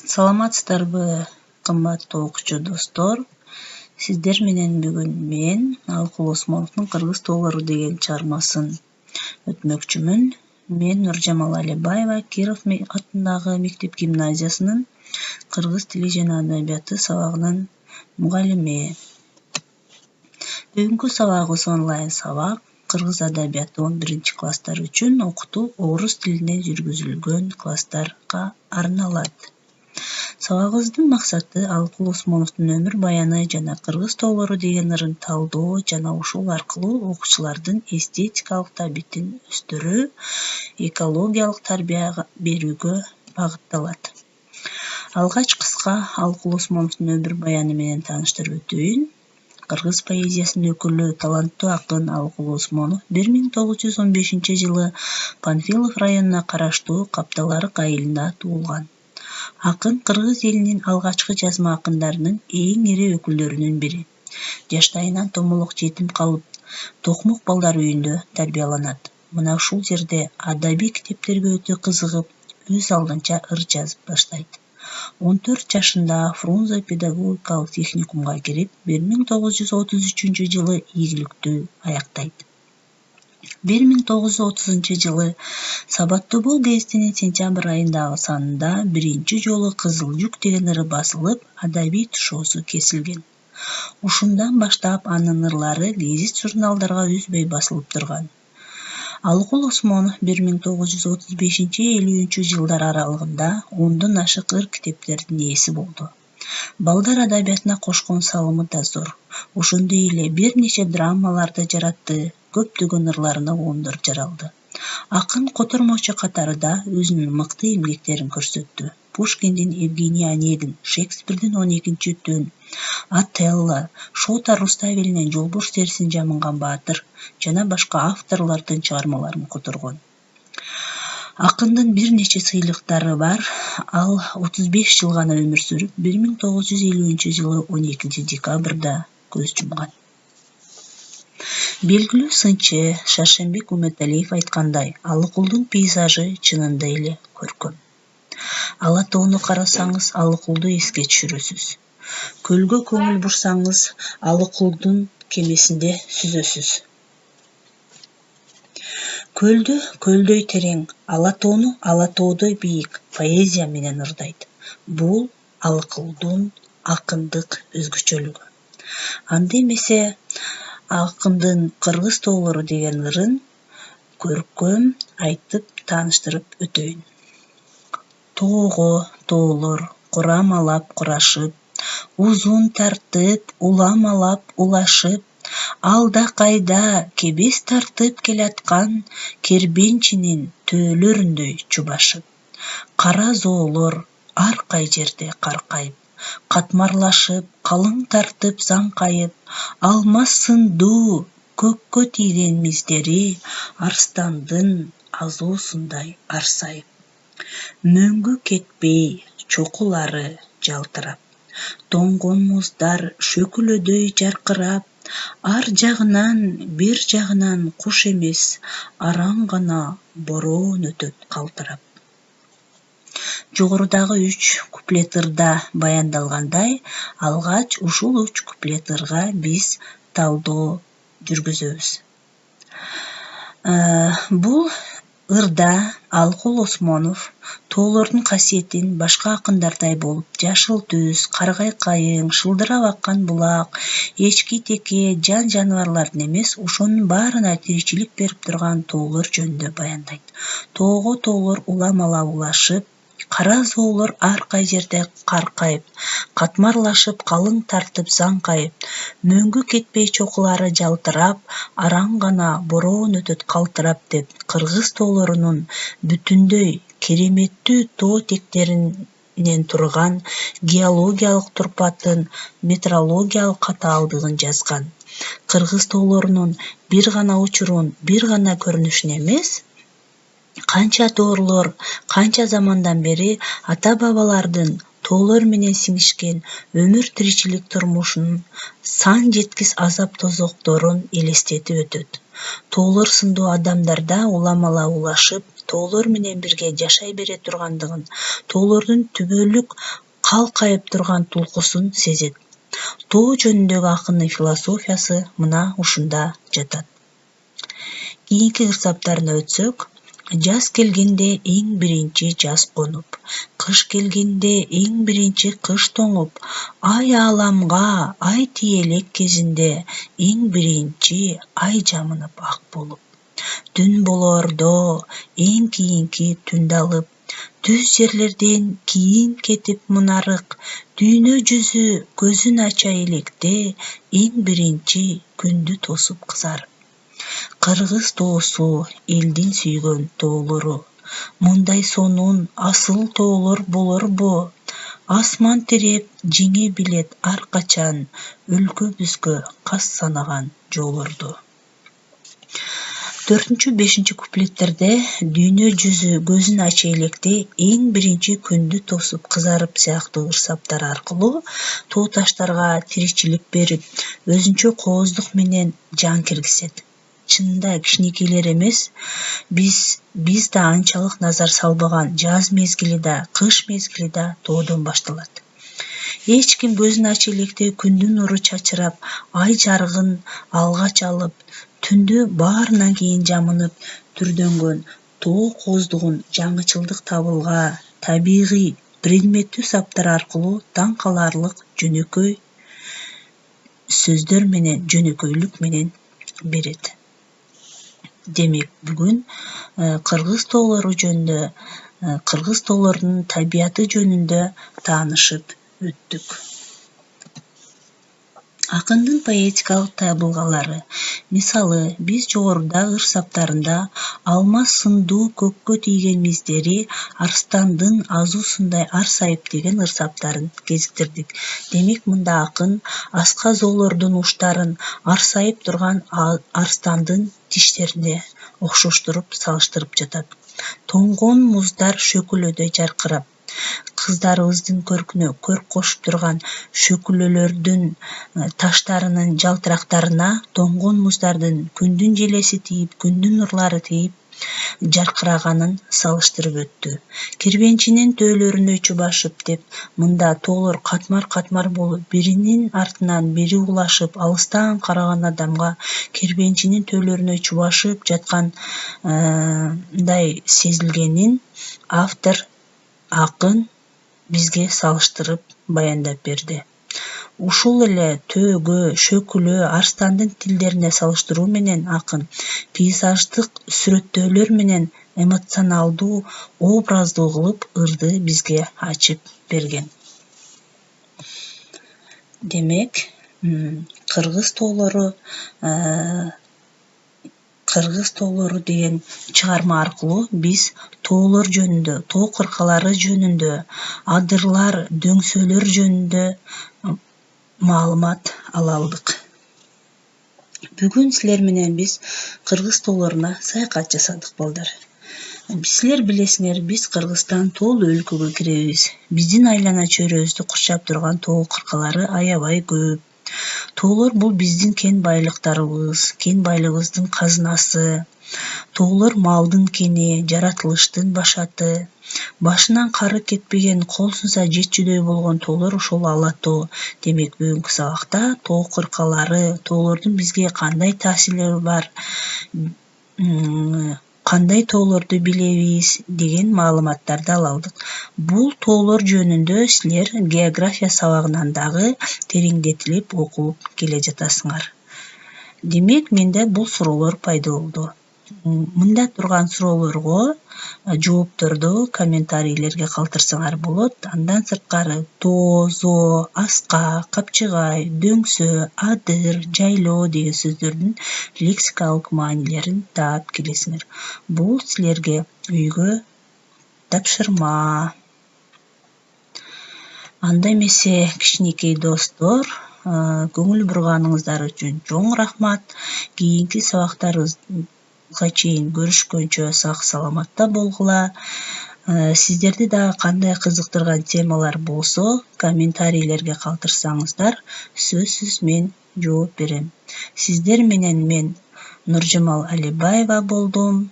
Саламатсыздарбы, кымбаттуу окуучу достор. Сиздер менен бүгүн мен Алыкул Осмоновдун Кыргыз тоолору деген чыгармасын өтмөкчүмүн. Мен Нуржамал Алибаева Киров атындагы мектеп гимназиясынын кыргыз тили жана адабияты сабагынын мугалими. Бүгүнкү сабагыбыз онлайн сабак. Кыргыз адабияты 11-класстар үчүн окутуу орус тилинде жүргүзүлгөн класстарга арналат. Сабагыбыздын максаты Алыкул Осмоновдун өмүр баяны жана кыргыз тоолору деген ырын талдоо жана ушул аркылуу окуучулардын эстетикалык табитин өстүрүү, экологиялык тарбия берүүгө багытталат. Алгач кыска Алыкул Осмоновдун өмүр баяны менен тааныштырып өтөйүн. Кыргыз поэзиясынын өкүлү, таланттуу акын Алыкул Осмонов 1915-жылы Панфилов районуна караштуу Капталарык айылында туулган. Акын кыргыз элинин алгачкы жазма акындарынын эң ири өкүлдөрүнүн бири. Жаштайынан томолок жетим калып, токмок балдар үйүндө тарбияланат. Мына ушул жерде адабий китептерге өтө кызыгып, өз алдынча ыр жазып баштайт. 14 жашында Фрунзе педагогикалык техникумга кирип, 1933-жылы ийгиликтүү аяктайт. 1930-жылы Сабаттуу бол гезитинин сентябрь айындагы санында биринчи жолу Кызыл жүк деген ыры басылып, адабий тушоосу кесилген. Ушундан баштап анын ырлары гезит журналдарга үзбөй басылып турган. Алыкул Осмонов 1935-50 жылдар аралыгында 10дон ашык ыр китептердин ээси болду. Балдар адабиятына кошкон салымы да зор. Ошондой эле бир нече драмаларды жаратты, көптөгөн ырларына оңдор жаралды. Акын котормочу катарында өзүнүн мыкты эмгектерин көрсөттү. Пушкиндин Евгений Онегин, Шекспирдин 12-түн, Отелло, Шота Руставелинин Жолборс терисин жамынган баатыр жана башка авторлордун чыгармаларын которгон. Акындын бир нече сыйлыктары бар. Ал 35 жыл гана өмүр сүрүп, 1950-жылы 12-декабрда көз жумган. Белгилүү сынчы Шаршембек Үмөталиев айткандай, Алыкулдун пейзажы чынында эле көркөм. Ала тоону карасаңыз, Алыкулду эске түшүрөсүз. Көлгө көңүл бурсаңыз, Алыкулдун кемесинде сүзөсүз. Көлдү көлдөй терең, ала тоону ала тоодой бийик поэзия менен ырдайт. Бул Алыкулдун акындык өзгөчөлүгү. Анда эмесе акындын Кыргыз тоолору деген ырын көркөм айтып тааныштырып өтөйүн. Тоого тоолор курамалап курашып, узун тартып, уламалап улашып, алда кайда кебес тартып келаткан кербенчинин төөлөрүндөй чубашып. Кара зоолор ар кай жерде каркайып, катмарлашып, калың тартып заңкайып, алмаз сындуу көккө тийген миздери арстандын азуусундай арсайып. Мөңгү кетпей чокулары жалтырап, тоңгон муздар шөкүлөдөй жаркырап, ар жагынан бир жагынан куш эмес, араң гана бороон өтөт калтырап. Жогорудагы 3 куплет ырда баяндалгандай, алгач ушул 3 куплет ырга биз талдоо жүргүзөбүз. Бул ырда Алыкул Осмонов тоолордун касиетин башка акындардай болуп, жашыл түз, каргай кайың, шылдырап аккан булак, эчки теке, жан жаныбарлардын эмес, ошонун баарына тиричилик берип турган тоолор жөнүндө баяндайт. Тоого тоолор уламалап улашып, кара зоолор ар кай жерде каркайып, катмарлашып, калың тартып заңкайып, мөңгү кетпей чокулары жалтырап, араң гана бороон өтөт калтырап деп кыргыз тоолорунун бүтүндөй кереметтүү тоо тектеринен турган геологиялык турпатын, метрологиялык катаалдыгын жазган. Кыргыз тоолорунун бир гана учурун, бир гана көрүнүшүн эмес, канча доорлор, канча замандан бери ата-бабалардын тоолор менен сиңишкен өмүр тиричилик турмушунун сан жеткис азап тозокторун элестетип өтөт. Тоолор сындуу адамдарда уламалап улашып, тоолор менен бирге жашай бере тургандыгын, тоолордун түбөлүк калкайып турган тулкусун сезет. Тоо жөнүндөгү акындын философиясы мына ушунда жатат. Кийинки ырсаптарына өтсөк, жаз келгенде эң биринчи жаз конуп, кыш келгенде эң биринчи кыш тоңуп, ай ааламга ай тиелек кезинде эң биринчи ай жамынып ак болуп, түн болоордо эң кийинки түндү алып, түз жерлерден кийин кетип мунарык, дүйнө жүзү көзүн ача электе эң биринчи күндү тосуп кызарып. Кыргыз тоосу элдин сүйгөн тоолору, мындай сонун асыл тоолор болорбу? Асман тиреп жеңе билет ар качан, өлкөбүзгө кас санаган жоолорду. 4-5 куплеттерде дүйнө жүзү көзүн ача электе эң биринчи күндү тосуп кызарып сыяктуу ырсаптар аркылуу тоо таштарга тиричилик берип, өзүнчө кооздук менен жан киргизет. Чынында кичинекейлер эмес, биз да анчалык назар салбаган жаз мезгили да, кыш мезгили да тоодон башталат. Эч ким көзүн ача электе күндүн нуру чачырап, ай жарыгын алгач алып, түндү баарынан кийин жамынып түрдөнгөн тоо кооздугун жаңычылдык табылга, табигый, предметтүү саптар аркылуу таң каларлык жөнөкөй сөздөр менен, жөнөкөйлүк менен берет. Демек, бүгүн кыргыз тоолору жөнүндө, кыргыз тоолорунун табияты жөнүндө таанышып өттүк. Акындын поэтикалык табылгалары. Мисалы, биз жогоруда ырсаптарында алмаз сындуу көккө тийген миздери арстандын азуусундай арсайып деген ырсаптарын кезиктирдик. Демек, мында акын аска зоолордун уштарын арсайып турган арстандын тиштерине окшоштуруп салыштырып жатат. Тоңгон муздар шөкүлөдөй жаркырап, кыздарыбыздын көркүнө көрк кошуп турган шөкүлөлөрдүн таштарынын жалтырактарына тоңгон муздардын күндүн желеси тийип, күндүн нурлары тийип жаркыраганын салыштырып өттү. Кирбенчинин төөлөрүнө чубашып деп, мында тоолор катмар-катмар болуп, биринин артынан бири улашып, алыстан караган адамга кирбенчинин төөлөрүнө чубашып жаткандай сезилгенин автор, акын бизге салыштырып баяндап берди. Ушул эле төөгө, шөкүлө, арстандын тилдерине салыштыруу менен акын пейзаждык сүрөттөөлөр менен эмоционалдуу, образдуу кылып ырды бизге ачып берген. Демек, кыргыз тоолору деген чыгарма аркылуу биз тоолор жөнүндө, тоо кыркалары жөнүндө, адырлар, дөңсөлөр жөнүндө маалымат ала алдык. Бүгүн силер менен биз кыргыз тоолоруна саякат жасадык балдар. Силер билесиңер, биз Кыргызстан тоолуу өлкөгө киребиз. Биздин айлана чөйрөбүздү курчап турган тоо кыркалары аябай көп. Тоолор бул биздин кен байлыктарыбыз, кен байлыгыбыздын казынасы. Тоолор малдын кени, жаратылыштын башаты. Башынан кары кетпеген, кол сунса жетчүдөй болгон тоолор ошол ала тоо. Демек, бүгүнкү сабакта тоо кыркалары, тоолордун бизге кандай таасири бар, кандай тоолорду билебиз деген маалыматтарды ала алдык. Бул тоолор жөнүндө силер география сабагынан дагы тереңдетилип окуп келе жатасыңар. Демек, менде бул суроолор пайда болду. Мында турган суроолорго жоопторду комментарийлерге калтырсаңар болот. Андан сырткары тоо, зоо, аска, капчыгай, дөңсө, адыр, жайлоо деген сөздөрдүн лексикалык маанилерин таап келесиңер. Бул силерге үйгө тапшырма. Анда эмесе, кичинекей достор, көңүл бурганыңыздар үчүн чоң рахмат. Кийинки сабактарыбызга чейин көрүшкөнчө сак саламатта болгула. Сиздерди дагы кандай кызыктырган темалар болсо, комментарийлерге калтырсаңыздар, сөзсүз мен жооп берем. Сиздер менен мен Нуржамал Алибаева болдум.